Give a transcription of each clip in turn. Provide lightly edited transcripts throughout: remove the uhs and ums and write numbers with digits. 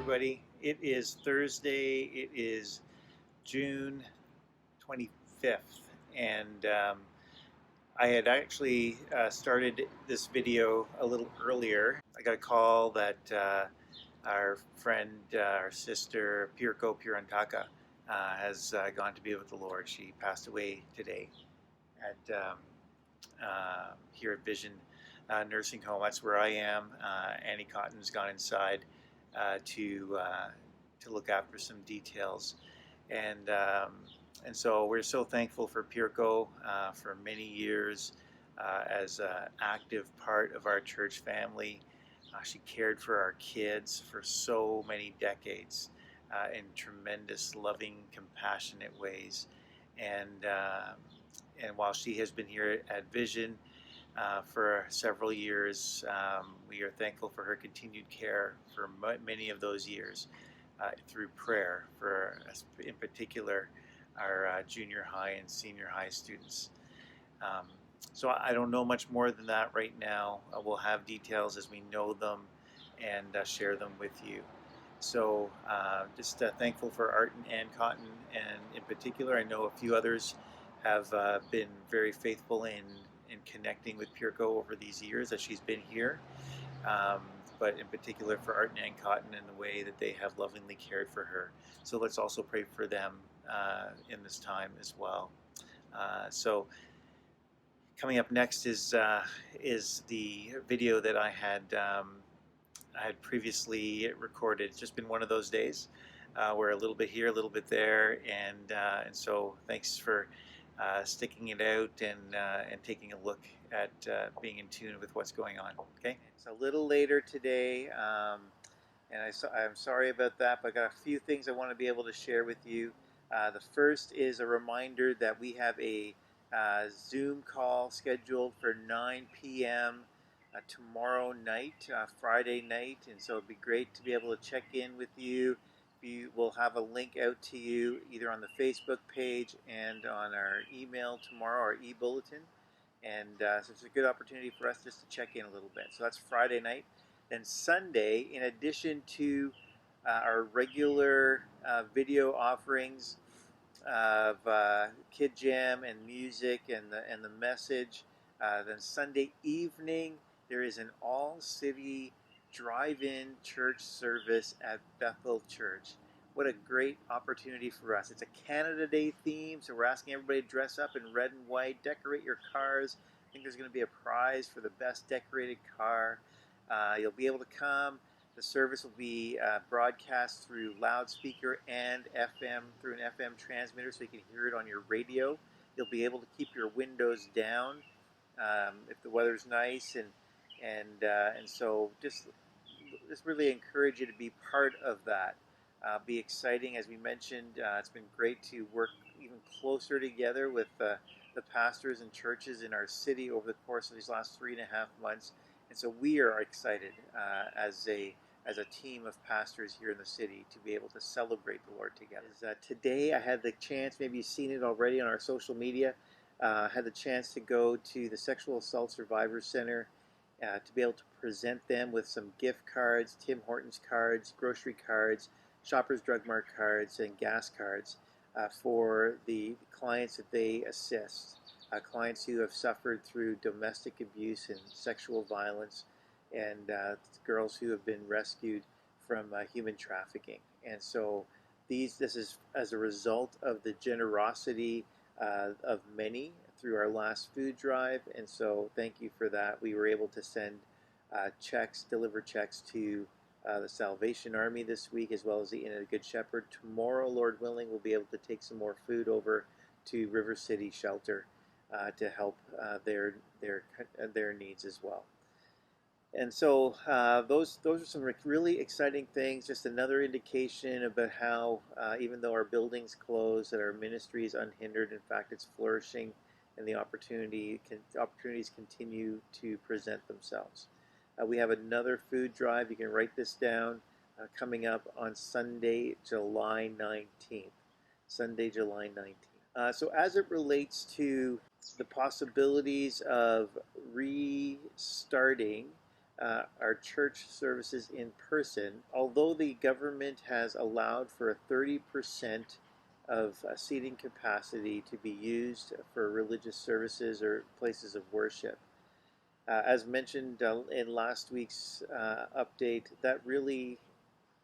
everybody. It is Thursday. It is June 25th, and I had actually started this video a little earlier. I got a call that our friend, our sister, Pirko Pirantaka, has gone to be with the Lord. She passed away today at here at Vision Nursing Home. That's where I am. Annie Cotton's gone inside to look after some details, and so we're so thankful for Pirko for many years as an active part of our church family. She cared for our kids for so many decades in tremendous, loving, compassionate ways, and while she has been here at Vision for several years, we are thankful for her continued care for many of those years through prayer for, in particular, our junior high and senior high students. So I don't know much more than that right now. We'll have details as we know them and share them with you. So just thankful for Art and Ann Cotton, and in particular, I know a few others have been very faithful in connecting with Pirko over these years that she's been here, but in particular for Art and Ann Cotton and the way that they have lovingly cared for her. So let's also pray for them in this time as well. So coming up next is the video that I had previously recorded. It's just been one of those days. We're a little bit here, a little bit there, and so thanks for sticking it out and taking a look at being in tune with what's going on. Okay, it's a little later today, and I'm sorry about that, but I got a few things I want to be able to share with you. The first is a reminder that we have a Zoom call scheduled for 9 p.m. Tomorrow night, Friday night, and so it'd be great to be able to check in with you. We will have a link out to you either on the Facebook page and on our email tomorrow, our e-bulletin, and so it's a good opportunity for us just to check in a little bit. So that's Friday night. Then Sunday, in addition to our regular video offerings of Kid Jam and music and the message, then Sunday evening there is an all-city drive-in church service at Bethel Church. What a great opportunity for us. It's a Canada Day theme, so we're asking everybody to dress up in red and white, decorate your cars. I think there's going to be a prize for the best decorated car. You'll be able to come. The service will be broadcast through loudspeaker and FM, through an FM transmitter, so you can hear it on your radio. You'll be able to keep your windows down if the weather's nice, and so just really encourage you to be part of that. Be exciting, as we mentioned. It's been great to work even closer together with the pastors and churches in our city over the course of these last 3.5 months, and so we are excited as a team of pastors here in the city to be able to celebrate the Lord together. Today I had the chance, maybe you've seen it already on our social media, had the chance to go to the Sexual Assault Survivors Center to be able to present them with some gift cards, Tim Hortons cards, grocery cards, Shoppers Drug Mart cards, and gas cards for the clients that they assist, clients who have suffered through domestic abuse and sexual violence, and girls who have been rescued from human trafficking. And so this is as a result of the generosity of many through our last food drive, and so thank you for that. We were able to send deliver checks to the Salvation Army this week, as well as the Inn of the Good Shepherd. Tomorrow, Lord willing, we'll be able to take some more food over to River City Shelter to help their needs as well. And so those are some really exciting things. Just another indication about how even though our building's closed, that our ministry is unhindered. In fact, it's flourishing, and the opportunities continue to present themselves. We have another food drive. You can write this down, coming up on Sunday, July 19th. Sunday, July 19th. So as it relates to the possibilities of restarting our church services in person, although the government has allowed for a 30% of seating capacity to be used for religious services or places of worship. As mentioned in last week's update, that really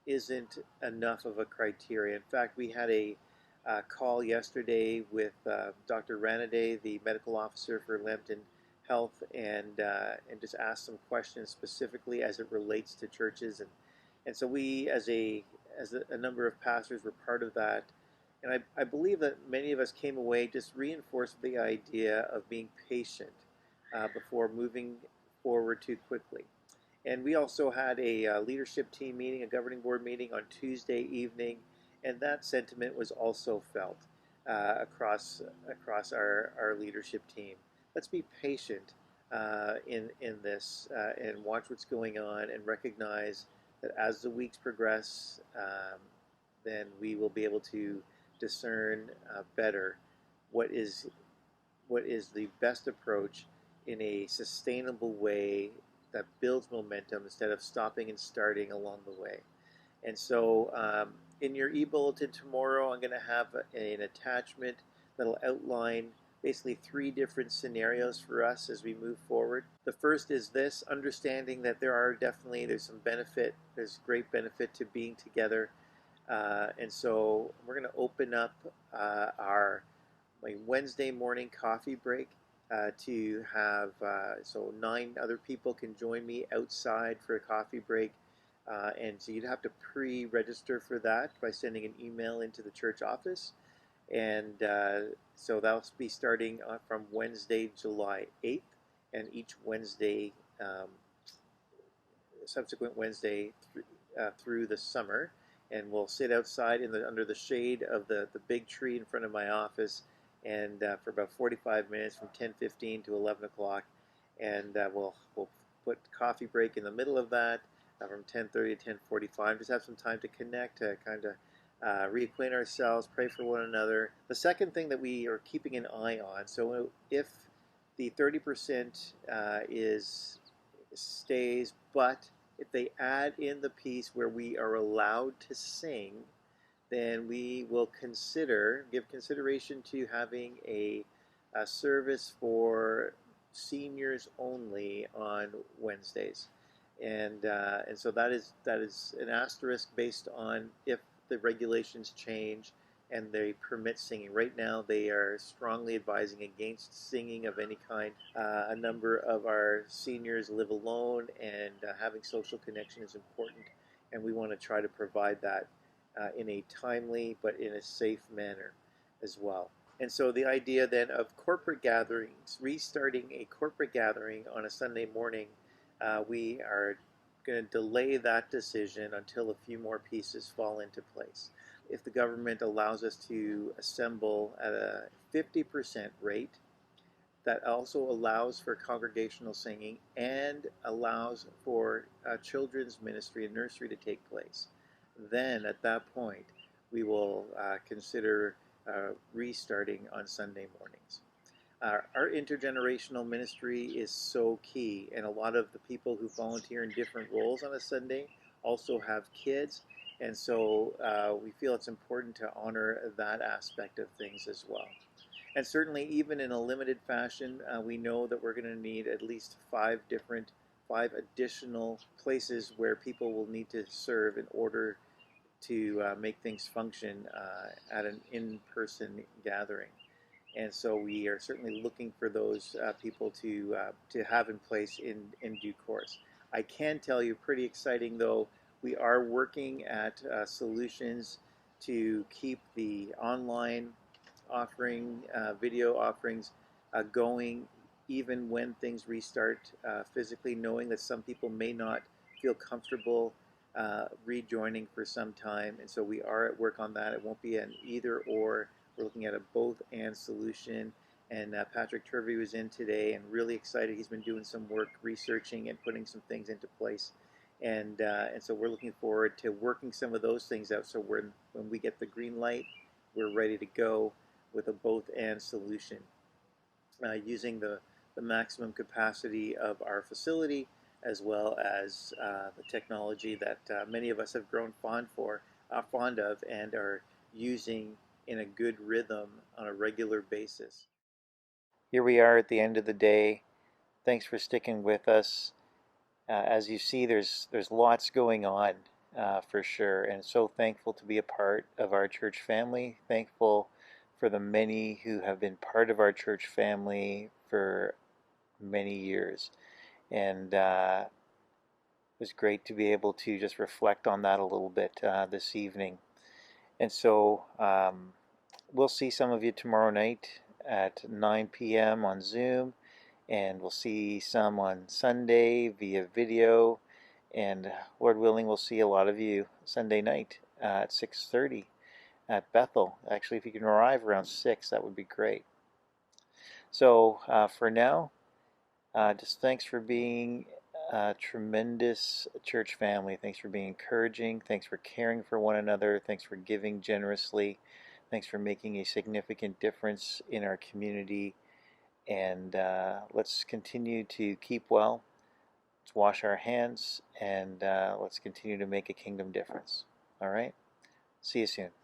isn't enough of a criteria. In fact, we had a call yesterday with Dr. Ranaday, the medical officer for Lambton Health, and just asked some questions specifically as it relates to churches, and so we, as a number of pastors, were part of that. And I believe that many of us came away just reinforced the idea of being patient before moving forward too quickly. And we also had a leadership team meeting, a governing board meeting on Tuesday evening, and that sentiment was also felt across our leadership team. Let's be patient in this and watch what's going on and recognize that as the weeks progress, then we will be able to discern better what is the best approach in a sustainable way that builds momentum instead of stopping and starting along the way. And so in your e-bulletin tomorrow, I'm going to have an attachment that'll outline basically 3 different scenarios for us as we move forward. The first is this, understanding that there's some benefit, there's great benefit to being together. And so we're going to open up our Wednesday morning coffee break to have, so 9 other people can join me outside for a coffee break. And so you'd have to pre-register for that by sending an email into the church office. And so that'll be starting from Wednesday, July 8th, and each Wednesday, subsequent Wednesday through the summer. And we'll sit outside under the shade of the big tree in front of my office, and for about 45 minutes from 10:15 to 11 o'clock. And we'll put coffee break in the middle of that from 10:30 to 10:45. Just have some time to connect, to kind of reacquaint ourselves, pray for one another. The second thing that we are keeping an eye on, so if the 30% stays, but if they add in the piece where we are allowed to sing, then we will give consideration to having a service for seniors only on Wednesdays. And so that is an asterisk based on if the regulations change and they permit singing. Right now, they are strongly advising against singing of any kind. A number of our seniors live alone, and having social connection is important, and we want to try to provide that in a timely but in a safe manner as well. And so the idea then of corporate gatherings, restarting a corporate gathering on a Sunday morning, we are going to delay that decision until a few more pieces fall into place. If the government allows us to assemble at a 50% rate, that also allows for congregational singing and allows for children's ministry and nursery to take place, then at that point we will consider restarting on Sunday mornings. Our intergenerational ministry is so key, and a lot of the people who volunteer in different roles on a Sunday also have kids, and so we feel it's important to honor that aspect of things as well. And certainly, even in a limited fashion, we know that we're going to need at least 5 additional places where people will need to serve in order to make things function at an in-person gathering. And so we are certainly looking for those people to have in place in due course. I can tell you, pretty exciting though, we are working at solutions to keep the online offering, video offerings going even when things restart physically, knowing that some people may not feel comfortable rejoining for some time. And so we are at work on that. It won't be an either or. We're looking at a both and solution. And Patrick Turvey was in today and really excited. He's been doing some work researching and putting some things into place. And so we're looking forward to working some of those things out. So when we get the green light, we're ready to go with a both and solution, using the maximum capacity of our facility as well as the technology that many of us have grown fond of, and are using in a good rhythm on a regular basis. Here we are at the end of the day. Thanks for sticking with us. As you see, there's lots going on for sure, and so thankful to be a part of our church family. Thankful for the many who have been part of our church family for many years, and it was great to be able to just reflect on that a little bit this evening. And so we'll see some of you tomorrow night at 9 p.m. on Zoom, and we'll see some on Sunday via video, and Lord willing, we'll see a lot of you Sunday night at 6:30 at Bethel. Actually, if you can arrive around 6, that would be great. So for now, just thanks for being a tremendous church family. Thanks for being encouraging. Thanks for caring for one another. Thanks for giving generously. Thanks for making a significant difference in our community. And let's continue to keep well. Let's wash our hands, and let's continue to make a kingdom difference. All right? See you soon.